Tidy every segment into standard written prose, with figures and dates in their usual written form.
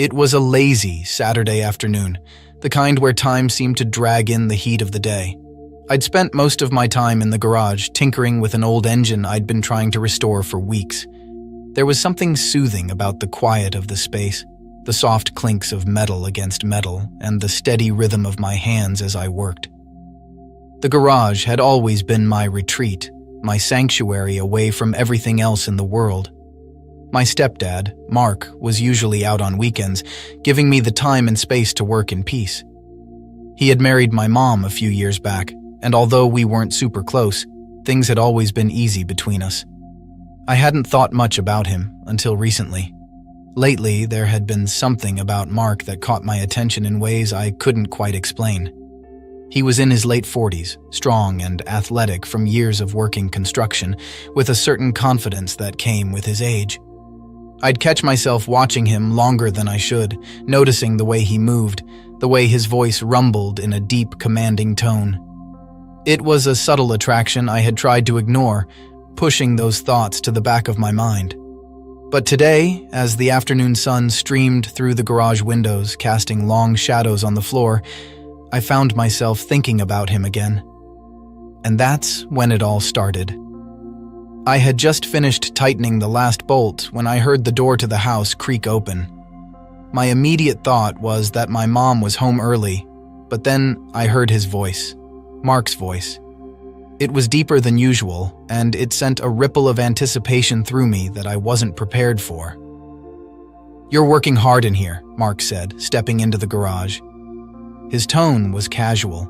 It was a lazy Saturday afternoon, the kind where time seemed to drag in the heat of the day. I'd spent most of my time in the garage tinkering with an old engine I'd been trying to restore for weeks. There was something soothing about the quiet of the space, the soft clinks of metal against metal, and the steady rhythm of my hands as I worked. The garage had always been my retreat, my sanctuary away from everything else in the world. My stepdad, Mark, was usually out on weekends, giving me the time and space to work in peace. He had married my mom a few years back, and although we weren't super close, things had always been easy between us. I hadn't thought much about him until recently. Lately, there had been something about Mark that caught my attention in ways I couldn't quite explain. He was in his late 40s, strong and athletic from years of working construction, with a certain confidence that came with his age. I'd catch myself watching him longer than I should, noticing the way he moved, the way his voice rumbled in a deep, commanding tone. It was a subtle attraction I had tried to ignore, pushing those thoughts to the back of my mind. But today, as the afternoon sun streamed through the garage windows, casting long shadows on the floor, I found myself thinking about him again. And that's when it all started. I had just finished tightening the last bolt when I heard the door to the house creak open. My immediate thought was that my mom was home early, but then I heard his voice, Mark's voice. It was deeper than usual, and it sent a ripple of anticipation through me that I wasn't prepared for. "You're working hard in here," Mark said, stepping into the garage. His tone was casual,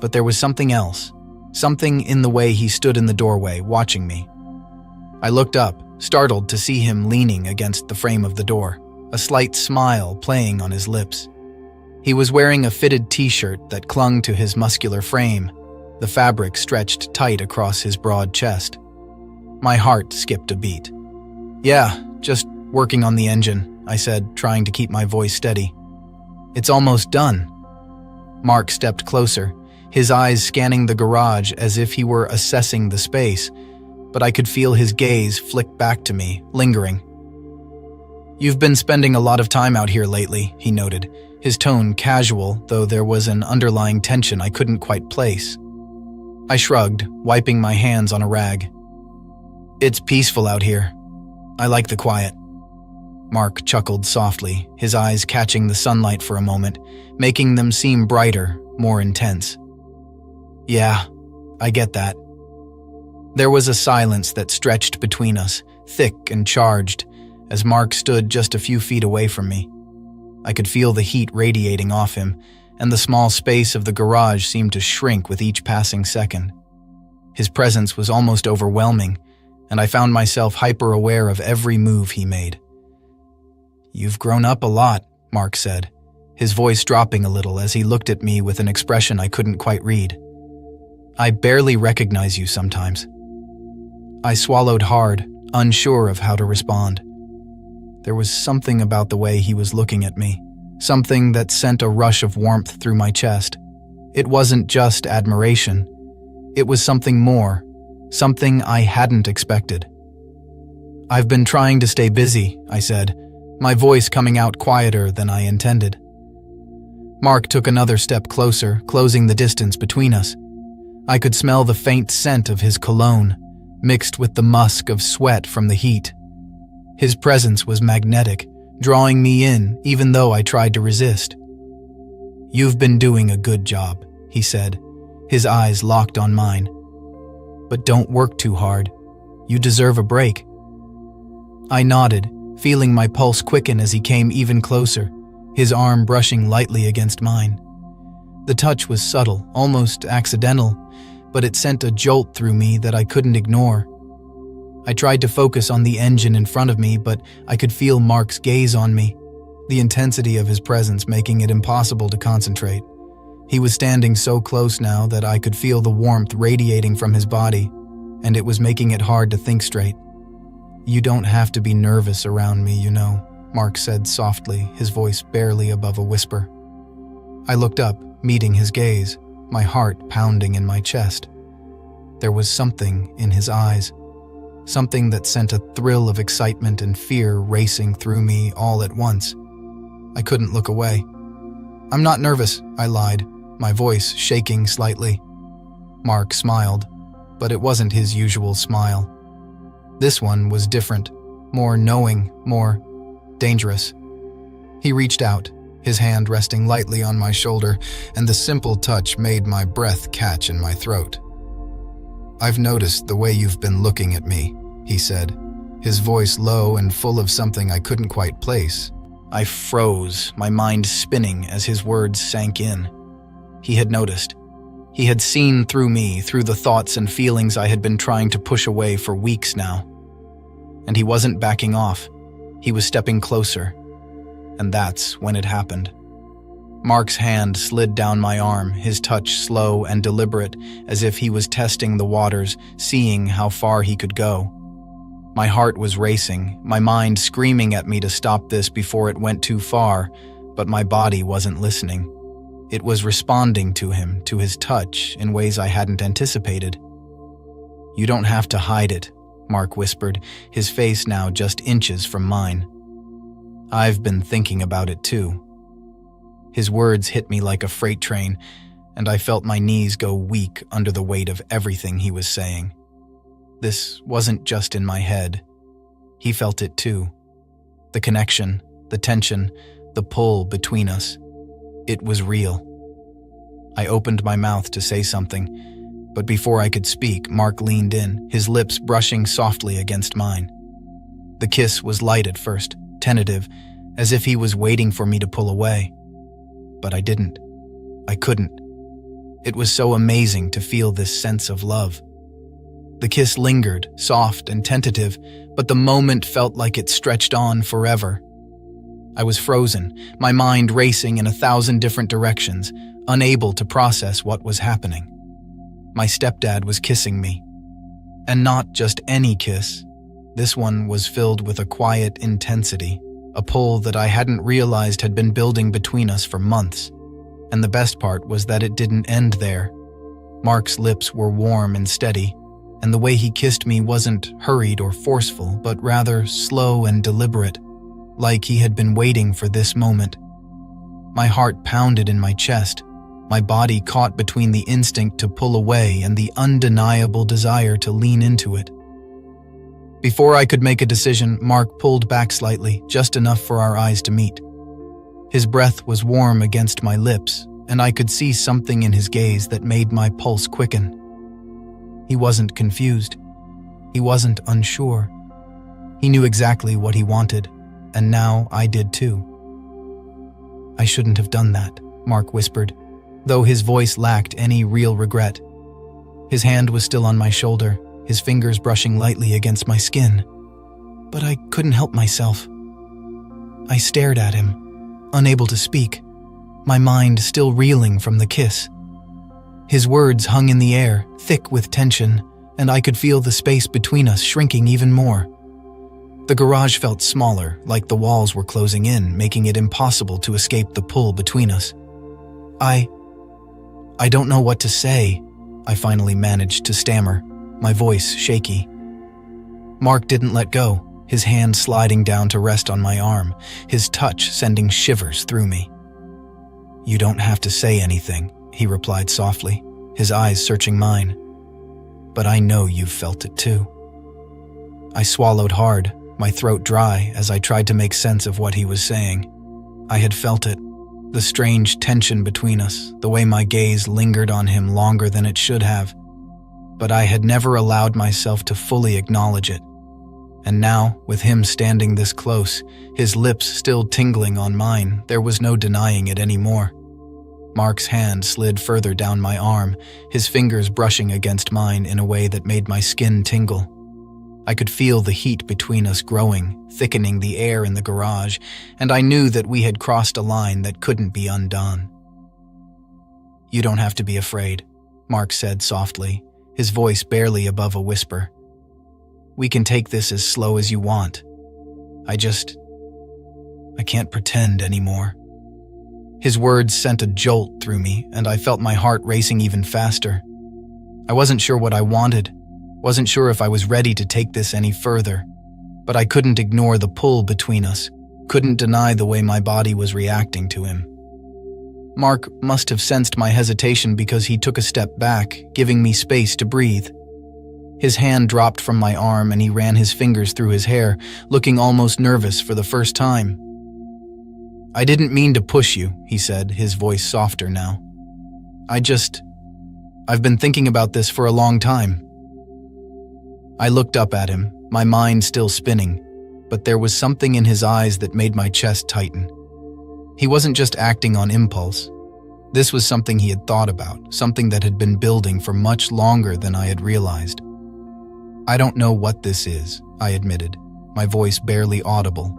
but there was something else, something in the way he stood in the doorway, watching me. I looked up, startled to see him leaning against the frame of the door, a slight smile playing on his lips. He was wearing a fitted t-shirt that clung to his muscular frame, the fabric stretched tight across his broad chest. My heart skipped a beat. "Yeah, just working on the engine," I said, trying to keep my voice steady. "It's almost done." Mark stepped closer, his eyes scanning the garage as if he were assessing the space, but I could feel his gaze flick back to me, lingering. "You've been spending a lot of time out here lately," he noted, his tone casual, though there was an underlying tension I couldn't quite place. I shrugged, wiping my hands on a rag. "It's peaceful out here. I like the quiet." Mark chuckled softly, his eyes catching the sunlight for a moment, making them seem brighter, more intense. "Yeah, I get that." There was a silence that stretched between us, thick and charged, as Mark stood just a few feet away from me. I could feel the heat radiating off him, and the small space of the garage seemed to shrink with each passing second. His presence was almost overwhelming, and I found myself hyper-aware of every move he made. "You've grown up a lot," Mark said, his voice dropping a little as he looked at me with an expression I couldn't quite read. "I barely recognize you sometimes." I swallowed hard, unsure of how to respond. There was something about the way he was looking at me, something that sent a rush of warmth through my chest. It wasn't just admiration. It was something more, something I hadn't expected. "I've been trying to stay busy," I said, my voice coming out quieter than I intended. Mark took another step closer, closing the distance between us. I could smell the faint scent of his cologne, mixed with the musk of sweat from the heat. His presence was magnetic, drawing me in even though I tried to resist. "You've been doing a good job," he said, his eyes locked on mine. "But don't work too hard. You deserve a break." I nodded, feeling my pulse quicken as he came even closer, his arm brushing lightly against mine. The touch was subtle, almost accidental, but it sent a jolt through me that I couldn't ignore. I tried to focus on the engine in front of me, but I could feel Mark's gaze on me, the intensity of his presence making it impossible to concentrate. He was standing so close now that I could feel the warmth radiating from his body, and it was making it hard to think straight. "You don't have to be nervous around me, you know," Mark said softly, his voice barely above a whisper. I looked up, meeting his gaze, my heart pounding in my chest. There was something in his eyes, something that sent a thrill of excitement and fear racing through me all at once. I couldn't look away. "I'm not nervous," I lied, my voice shaking slightly. Mark smiled, but it wasn't his usual smile. This one was different, more knowing, more dangerous. He reached out, his hand resting lightly on my shoulder, and the simple touch made my breath catch in my throat. "I've noticed the way you've been looking at me," he said, his voice low and full of something I couldn't quite place. I froze, my mind spinning as his words sank in. He had noticed. He had seen through me, through the thoughts and feelings I had been trying to push away for weeks now. And he wasn't backing off. He was stepping closer. And that's when it happened. Mark's hand slid down my arm, his touch slow and deliberate, as if he was testing the waters, seeing how far he could go. My heart was racing, my mind screaming at me to stop this before it went too far, but my body wasn't listening. It was responding to him, to his touch, in ways I hadn't anticipated. "You don't have to hide it," Mark whispered, his face now just inches from mine. "I've been thinking about it too." His words hit me like a freight train, and I felt my knees go weak under the weight of everything he was saying. This wasn't just in my head. He felt it too. The connection, the tension, the pull between us. It was real. I opened my mouth to say something, but before I could speak, Mark leaned in, his lips brushing softly against mine. The kiss was light at first, tentative, as if he was waiting for me to pull away. But I didn't. I couldn't. It was so amazing to feel this sense of love. The kiss lingered, soft and tentative, but the moment felt like it stretched on forever. I was frozen, my mind racing in 1,000 different directions, unable to process what was happening. My stepdad was kissing me. And not just any kiss. This one was filled with a quiet intensity, a pull that I hadn't realized had been building between us for months. And the best part was that it didn't end there. Mark's lips were warm and steady, and the way he kissed me wasn't hurried or forceful, but rather slow and deliberate, like he had been waiting for this moment. My heart pounded in my chest, my body caught between the instinct to pull away and the undeniable desire to lean into it. Before I could make a decision, Mark pulled back slightly, just enough for our eyes to meet. His breath was warm against my lips, and I could see something in his gaze that made my pulse quicken. He wasn't confused. He wasn't unsure. He knew exactly what he wanted, and now I did too. "I shouldn't have done that," Mark whispered, though his voice lacked any real regret. His hand was still on my shoulder, his fingers brushing lightly against my skin. But I couldn't help myself. I stared at him, unable to speak, my mind still reeling from the kiss. His words hung in the air, thick with tension, and I could feel the space between us shrinking even more. The garage felt smaller, like the walls were closing in, making it impossible to escape the pull between us. I don't know what to say," I finally managed to stammer, my voice shaky. Mark didn't let go, his hand sliding down to rest on my arm, his touch sending shivers through me. "You don't have to say anything," he replied softly, his eyes searching mine. "But I know you've felt it too." I swallowed hard, my throat dry as I tried to make sense of what he was saying. I had felt it, the strange tension between us, the way my gaze lingered on him longer than it should have. But I had never allowed myself to fully acknowledge it. And now, with him standing this close, his lips still tingling on mine, there was no denying it anymore. Mark's hand slid further down my arm, his fingers brushing against mine in a way that made my skin tingle. I could feel the heat between us growing, thickening the air in the garage, and I knew that we had crossed a line that couldn't be undone. "You don't have to be afraid," Mark said softly, his voice barely above a whisper. "We can take this as slow as you want. I can't pretend anymore." His words sent a jolt through me, and I felt my heart racing even faster. I wasn't sure what I wanted, wasn't sure if I was ready to take this any further, but I couldn't ignore the pull between us, couldn't deny the way my body was reacting to him. Mark must have sensed my hesitation because he took a step back, giving me space to breathe. His hand dropped from my arm and he ran his fingers through his hair, looking almost nervous for the first time. "I didn't mean to push you," he said, his voice softer now. I've been thinking about this for a long time." I looked up at him, my mind still spinning, but there was something in his eyes that made my chest tighten. He wasn't just acting on impulse. This was something he had thought about, something that had been building for much longer than I had realized. "I don't know what this is," I admitted, my voice barely audible.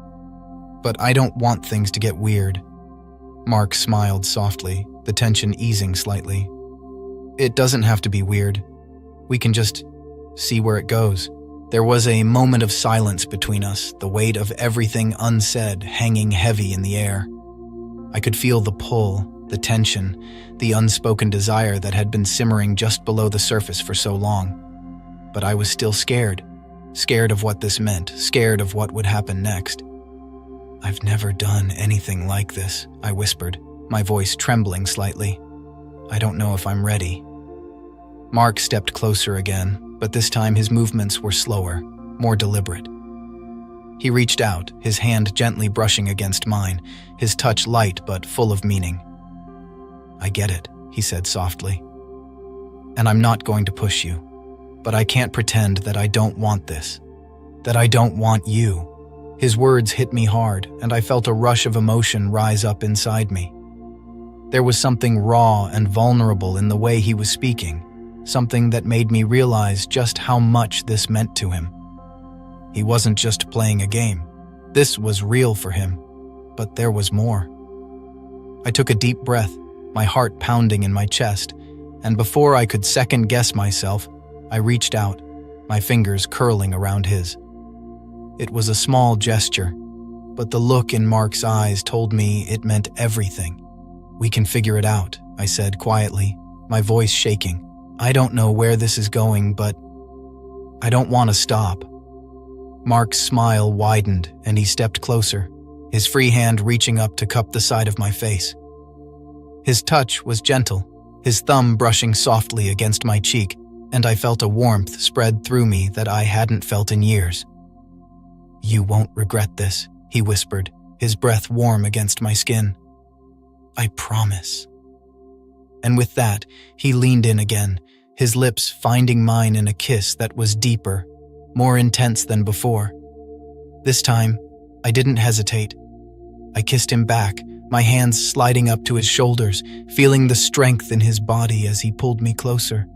"But I don't want things to get weird." Mark smiled softly, the tension easing slightly. "It doesn't have to be weird. We can just see where it goes." There was a moment of silence between us, the weight of everything unsaid hanging heavy in the air. I could feel the pull, the tension, the unspoken desire that had been simmering just below the surface for so long. But I was still scared of what this meant, scared of what would happen next. "I've never done anything like this," I whispered, my voice trembling slightly. "I don't know if I'm ready." Mark stepped closer again, but this time his movements were slower, more deliberate. He reached out, his hand gently brushing against mine, his touch light but full of meaning. "I get it," he said softly. "And I'm not going to push you. But I can't pretend that I don't want this, that I don't want you." His words hit me hard, and I felt a rush of emotion rise up inside me. There was something raw and vulnerable in the way he was speaking, something that made me realize just how much this meant to him. He wasn't just playing a game. This was real for him, but there was more. I took a deep breath, my heart pounding in my chest, and before I could second-guess myself, I reached out, my fingers curling around his. It was a small gesture, but the look in Mark's eyes told me it meant everything. "We can figure it out," I said quietly, my voice shaking. "I don't know where this is going, but I don't want to stop." Mark's smile widened and he stepped closer, his free hand reaching up to cup the side of my face. His touch was gentle, his thumb brushing softly against my cheek, and I felt a warmth spread through me that I hadn't felt in years. "You won't regret this," he whispered, his breath warm against my skin. "I promise." And with that, he leaned in again, his lips finding mine in a kiss that was deeper, more intense than before. This time, I didn't hesitate. I kissed him back, my hands sliding up to his shoulders, feeling the strength in his body as he pulled me closer.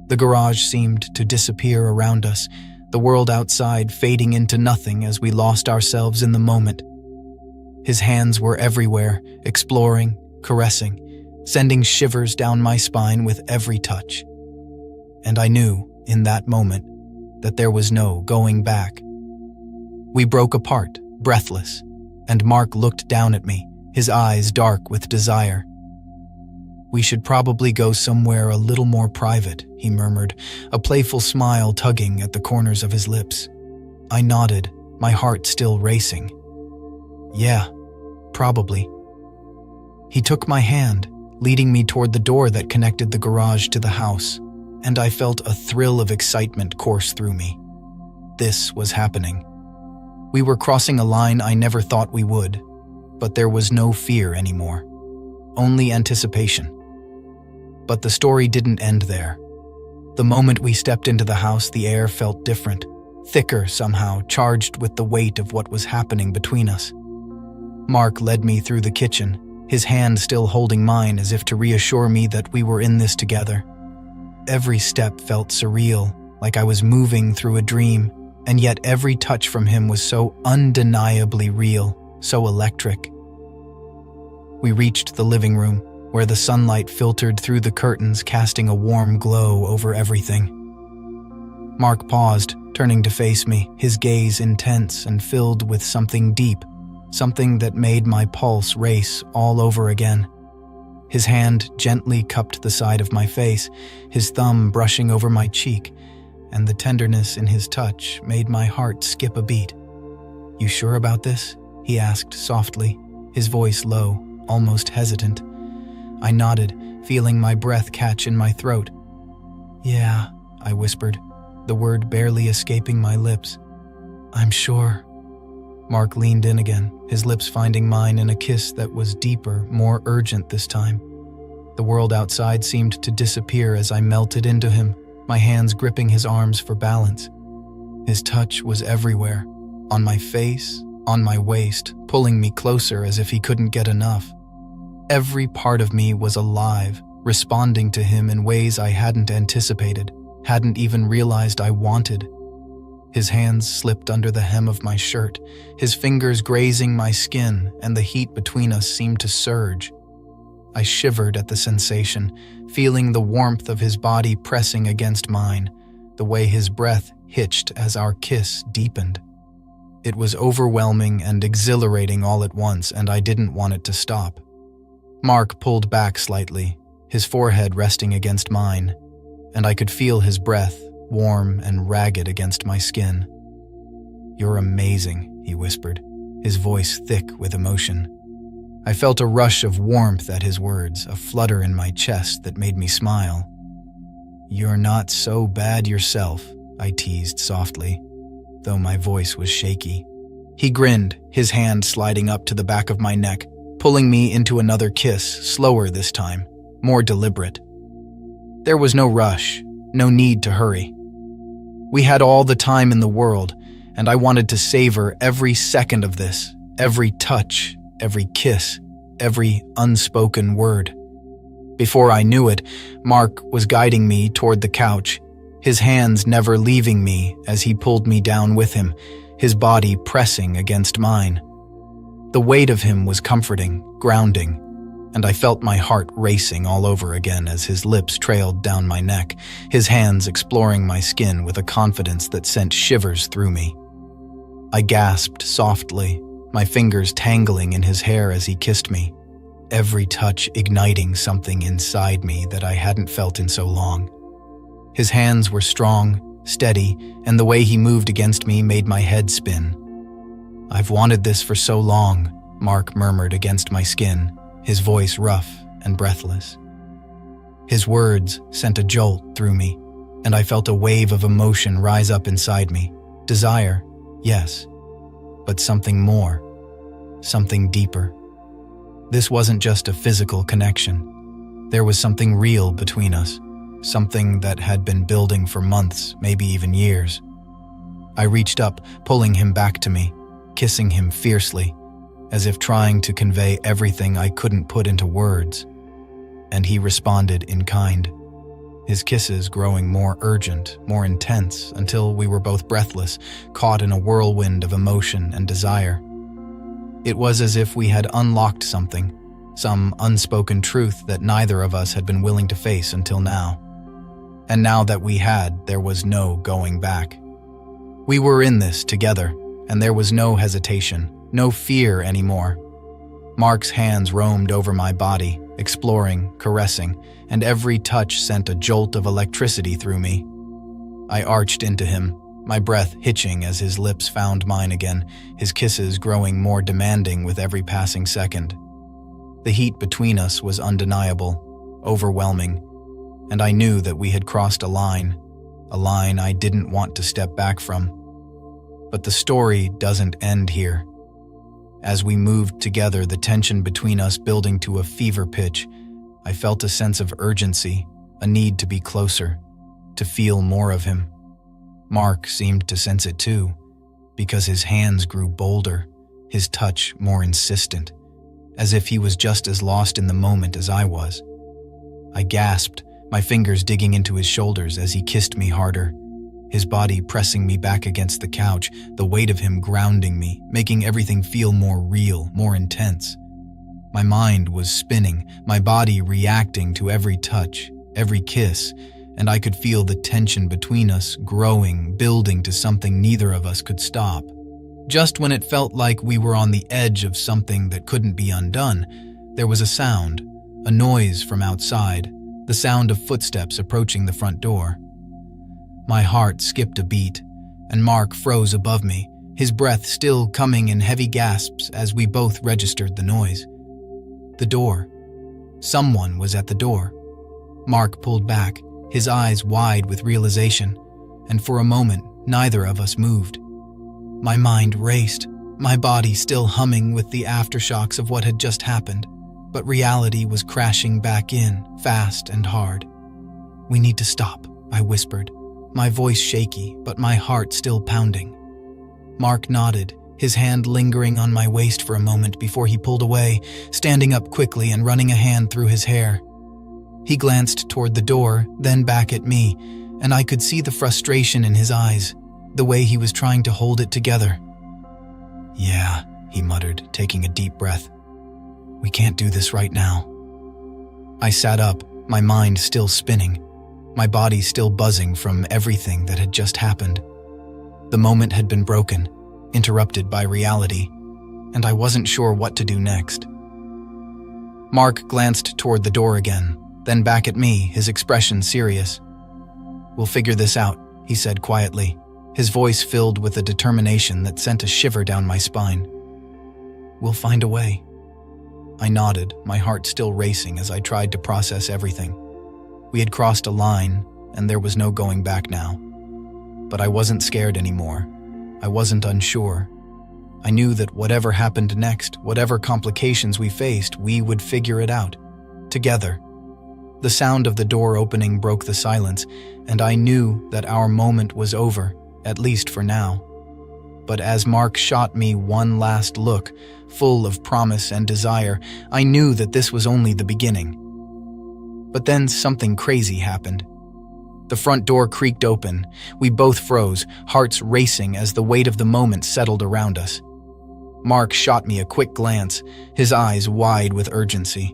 The garage seemed to disappear around us, the world outside fading into nothing as we lost ourselves in the moment. His hands were everywhere, exploring, caressing, sending shivers down my spine with every touch. And I knew, in that moment, that there was no going back. We broke apart, breathless, and Mark looked down at me, his eyes dark with desire. "We should probably go somewhere a little more private," he murmured, a playful smile tugging at the corners of his lips. I nodded, my heart still racing. "Yeah, probably." He took my hand, leading me toward the door that connected the garage to the house, and I felt a thrill of excitement course through me. This was happening. We were crossing a line I never thought we would, but there was no fear anymore, only anticipation. But the story didn't end there. The moment we stepped into the house, the air felt different, thicker somehow, charged with the weight of what was happening between us. Mark led me through the kitchen, his hand still holding mine as if to reassure me that we were in this together. Every step felt surreal, like I was moving through a dream, and yet every touch from him was so undeniably real, so electric. We reached the living room, where the sunlight filtered through the curtains, casting a warm glow over everything. Mark paused, turning to face me, his gaze intense and filled with something deep, something that made my pulse race all over again. His hand gently cupped the side of my face, his thumb brushing over my cheek, and the tenderness in his touch made my heart skip a beat. "You sure about this?" he asked softly, his voice low, almost hesitant. I nodded, feeling my breath catch in my throat. "Yeah," I whispered, the word barely escaping my lips. "I'm sure." Mark leaned in again, his lips finding mine in a kiss that was deeper, more urgent this time. The world outside seemed to disappear as I melted into him, my hands gripping his arms for balance. His touch was everywhere, on my face, on my waist, pulling me closer as if he couldn't get enough. Every part of me was alive, responding to him in ways I hadn't anticipated, hadn't even realized I wanted. His hands slipped under the hem of my shirt, his fingers grazing my skin, and the heat between us seemed to surge. I shivered at the sensation, feeling the warmth of his body pressing against mine, the way his breath hitched as our kiss deepened. It was overwhelming and exhilarating all at once, and I didn't want it to stop. Mark pulled back slightly, his forehead resting against mine, and I could feel his breath, warm and ragged against my skin. "You're amazing," he whispered, his voice thick with emotion. I felt a rush of warmth at his words, a flutter in my chest that made me smile. "You're not so bad yourself," I teased softly, though my voice was shaky. He grinned, his hand sliding up to the back of my neck, pulling me into another kiss, slower this time, more deliberate. There was no rush, no need to hurry. We had all the time in the world, and I wanted to savor every second of this, every touch, every kiss, every unspoken word. Before I knew it, Mark was guiding me toward the couch, his hands never leaving me as he pulled me down with him, his body pressing against mine. The weight of him was comforting, grounding, and I felt my heart racing all over again as his lips trailed down my neck, his hands exploring my skin with a confidence that sent shivers through me. I gasped softly, my fingers tangling in his hair as he kissed me, every touch igniting something inside me that I hadn't felt in so long. His hands were strong, steady, and the way he moved against me made my head spin. "I've wanted this for so long," Mark murmured against my skin, his voice rough and breathless. His words sent a jolt through me, and I felt a wave of emotion rise up inside me. Desire, yes, but something more, something deeper. This wasn't just a physical connection. There was something real between us, something that had been building for months, maybe even years. I reached up, pulling him back to me, kissing him fiercely, as if trying to convey everything I couldn't put into words. And he responded in kind, his kisses growing more urgent, more intense, until we were both breathless, caught in a whirlwind of emotion and desire. It was as if we had unlocked something, some unspoken truth that neither of us had been willing to face until now. And now that we had, there was no going back. We were in this together, and there was no hesitation, no fear anymore. Mark's hands roamed over my body, exploring, caressing, and every touch sent a jolt of electricity through me. I arched into him, my breath hitching as his lips found mine again, his kisses growing more demanding with every passing second. The heat between us was undeniable, overwhelming, and I knew that we had crossed a line I didn't want to step back from. But the story doesn't end here. As we moved together, the tension between us building to a fever pitch, I felt a sense of urgency, a need to be closer, to feel more of him. Mark seemed to sense it too, because his hands grew bolder, his touch more insistent, as if he was just as lost in the moment as I was. I gasped, my fingers digging into his shoulders as he kissed me harder, his body pressing me back against the couch, the weight of him grounding me, making everything feel more real, more intense. My mind was spinning, my body reacting to every touch, every kiss, and I could feel the tension between us growing, building to something neither of us could stop. Just when it felt like we were on the edge of something that couldn't be undone, there was a sound, a noise from outside, the sound of footsteps approaching the front door. My heart skipped a beat, and Mark froze above me, his breath still coming in heavy gasps as we both registered the noise. The door. Someone was at the door. Mark pulled back, his eyes wide with realization, and for a moment, neither of us moved. My mind raced, my body still humming with the aftershocks of what had just happened, but reality was crashing back in, fast and hard. "We need to stop," I whispered, my voice shaky, but my heart still pounding. Mark nodded, his hand lingering on my waist for a moment before he pulled away, standing up quickly and running a hand through his hair. He glanced toward the door, then back at me, and I could see the frustration in his eyes, the way he was trying to hold it together. "Yeah," he muttered, taking a deep breath. "We can't do this right now." I sat up, my mind still spinning, my body still buzzing from everything that had just happened. The moment had been broken, interrupted by reality, and I wasn't sure what to do next. Mark glanced toward the door again, then back at me, his expression serious. "We'll figure this out," he said quietly, his voice filled with a determination that sent a shiver down my spine. "We'll find a way." I nodded, my heart still racing as I tried to process everything. We had crossed a line, and there was no going back now. But I wasn't scared anymore. I wasn't unsure. I knew that whatever happened next, whatever complications we faced, we would figure it out. Together. The sound of the door opening broke the silence, and I knew that our moment was over, at least for now. But as Mark shot me one last look, full of promise and desire, I knew that this was only the beginning. But then something crazy happened. The front door creaked open. We both froze, hearts racing as the weight of the moment settled around us. Mark shot me a quick glance, his eyes wide with urgency.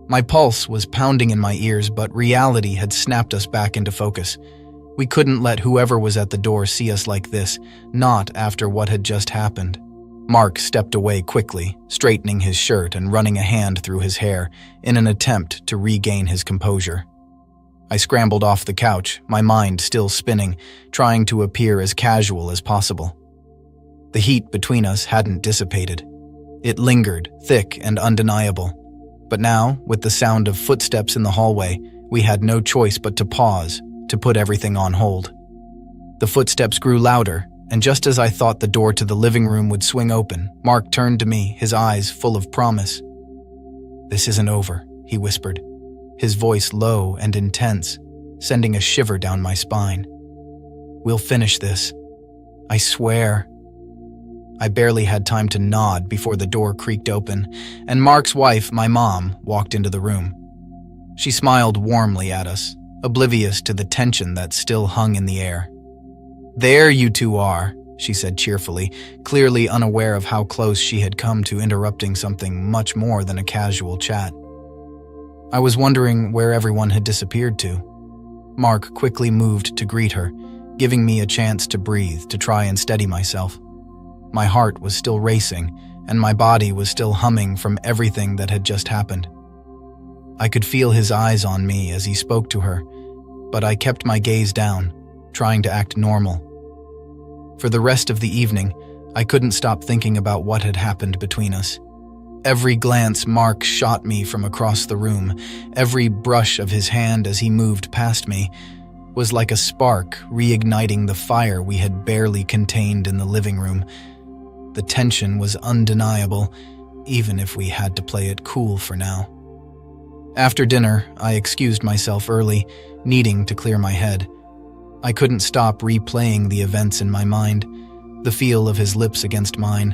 My pulse was pounding in my ears, but reality had snapped us back into focus. We couldn't let whoever was at the door see us like this, not after what had just happened. Mark stepped away quickly, straightening his shirt and running a hand through his hair in an attempt to regain his composure. I scrambled off the couch, my mind still spinning, trying to appear as casual as possible. The heat between us hadn't dissipated. It lingered, thick and undeniable. But now, with the sound of footsteps in the hallway, we had no choice but to pause, to put everything on hold. The footsteps grew louder, and just as I thought the door to the living room would swing open, Mark turned to me, his eyes full of promise. "This isn't over," he whispered, his voice low and intense, sending a shiver down my spine. "We'll finish this. I swear." I barely had time to nod before the door creaked open, and Mark's wife, my mom, walked into the room. She smiled warmly at us, oblivious to the tension that still hung in the air. "There you two are," she said cheerfully, clearly unaware of how close she had come to interrupting something much more than a casual chat. I was wondering where everyone had disappeared to. Mark quickly moved to greet her, giving me a chance to breathe, to try and steady myself. My heart was still racing, and my body was still humming from everything that had just happened. I could feel his eyes on me as he spoke to her, but I kept my gaze down, trying to act normal. For the rest of the evening, I couldn't stop thinking about what had happened between us. Every glance Mark shot me from across the room, every brush of his hand as he moved past me, was like a spark reigniting the fire we had barely contained in the living room. The tension was undeniable, even if we had to play it cool for now. After dinner, I excused myself early, needing to clear my head. I couldn't stop replaying the events in my mind, the feel of his lips against mine,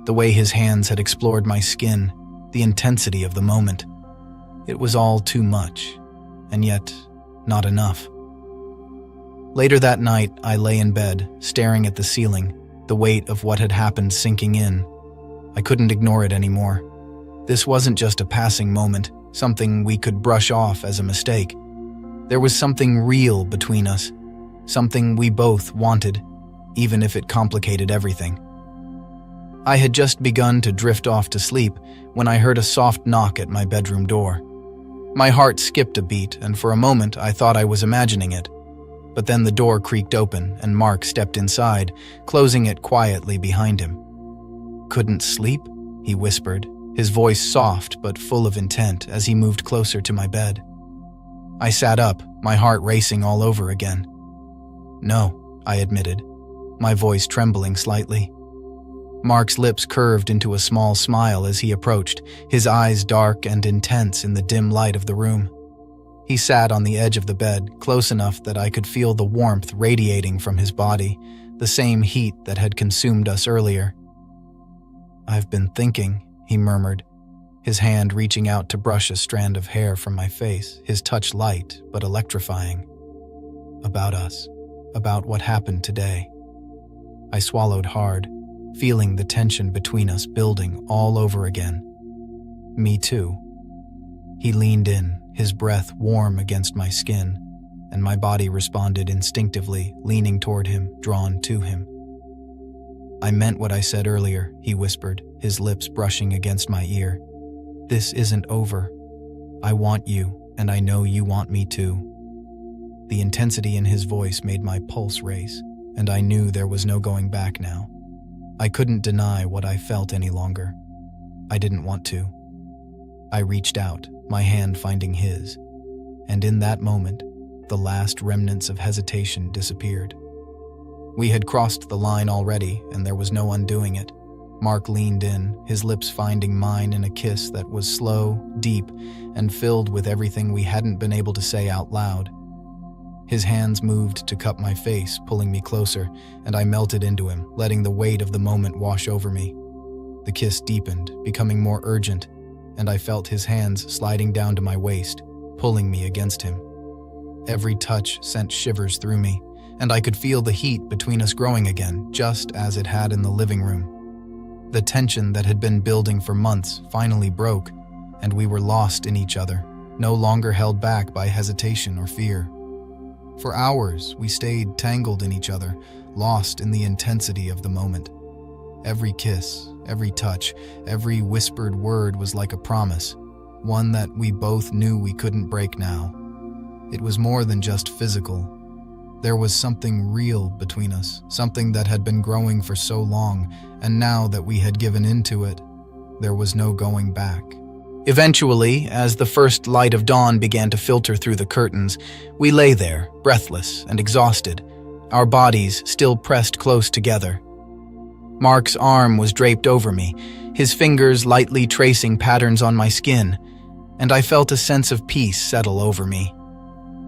the way his hands had explored my skin, the intensity of the moment. It was all too much, and yet not enough. Later that night, I lay in bed, staring at the ceiling, the weight of what had happened sinking in. I couldn't ignore it anymore. This wasn't just a passing moment, something we could brush off as a mistake. There was something real between us, something we both wanted, even if it complicated everything. I had just begun to drift off to sleep when I heard a soft knock at my bedroom door. My heart skipped a beat, and for a moment I thought I was imagining it. But then the door creaked open and Mark stepped inside, closing it quietly behind him. "Couldn't sleep?" he whispered, his voice soft but full of intent as he moved closer to my bed. I sat up, my heart racing all over again. "No," I admitted, my voice trembling slightly. Mark's lips curved into a small smile as he approached, his eyes dark and intense in the dim light of the room. He sat on the edge of the bed, close enough that I could feel the warmth radiating from his body, the same heat that had consumed us earlier. "I've been thinking," he murmured, his hand reaching out to brush a strand of hair from my face, his touch light but electrifying. "About us, about what happened today." I swallowed hard, feeling the tension between us building all over again. "Me too." He leaned in, his breath warm against my skin, and my body responded instinctively, leaning toward him, drawn to him. "I meant what I said earlier," he whispered, his lips brushing against my ear. "This isn't over. I want you, and I know you want me too." The intensity in his voice made my pulse race, and I knew there was no going back now. I couldn't deny what I felt any longer. I didn't want to. I reached out, my hand finding his, and in that moment, the last remnants of hesitation disappeared. We had crossed the line already, and there was no undoing it. Mark leaned in, his lips finding mine in a kiss that was slow, deep, and filled with everything we hadn't been able to say out loud. His hands moved to cup my face, pulling me closer, and I melted into him, letting the weight of the moment wash over me. The kiss deepened, becoming more urgent, and I felt his hands sliding down to my waist, pulling me against him. Every touch sent shivers through me, and I could feel the heat between us growing again, just as it had in the living room. The tension that had been building for months finally broke, and we were lost in each other, no longer held back by hesitation or fear. For hours, we stayed tangled in each other, lost in the intensity of the moment. Every kiss, every touch, every whispered word was like a promise, one that we both knew we couldn't break now. It was more than just physical. There was something real between us, something that had been growing for so long, and now that we had given into it, there was no going back. Eventually, as the first light of dawn began to filter through the curtains, we lay there, breathless and exhausted, our bodies still pressed close together. Mark's arm was draped over me, his fingers lightly tracing patterns on my skin, and I felt a sense of peace settle over me.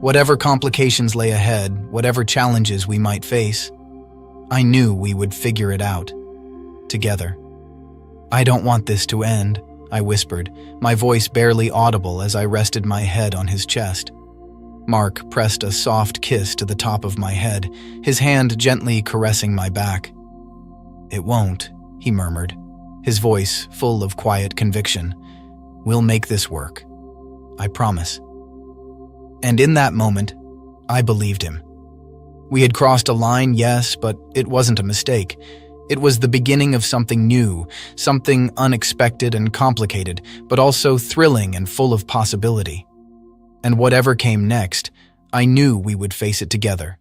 Whatever complications lay ahead, whatever challenges we might face, I knew we would figure it out, together. "I don't want this to end," I whispered, my voice barely audible as I rested my head on his chest. Mark pressed a soft kiss to the top of my head, his hand gently caressing my back. "It won't," he murmured, his voice full of quiet conviction. "We'll make this work. I promise." And in that moment, I believed him. We had crossed a line, yes, but it wasn't a mistake. It was the beginning of something new, something unexpected and complicated, but also thrilling and full of possibility. And whatever came next, I knew we would face it together.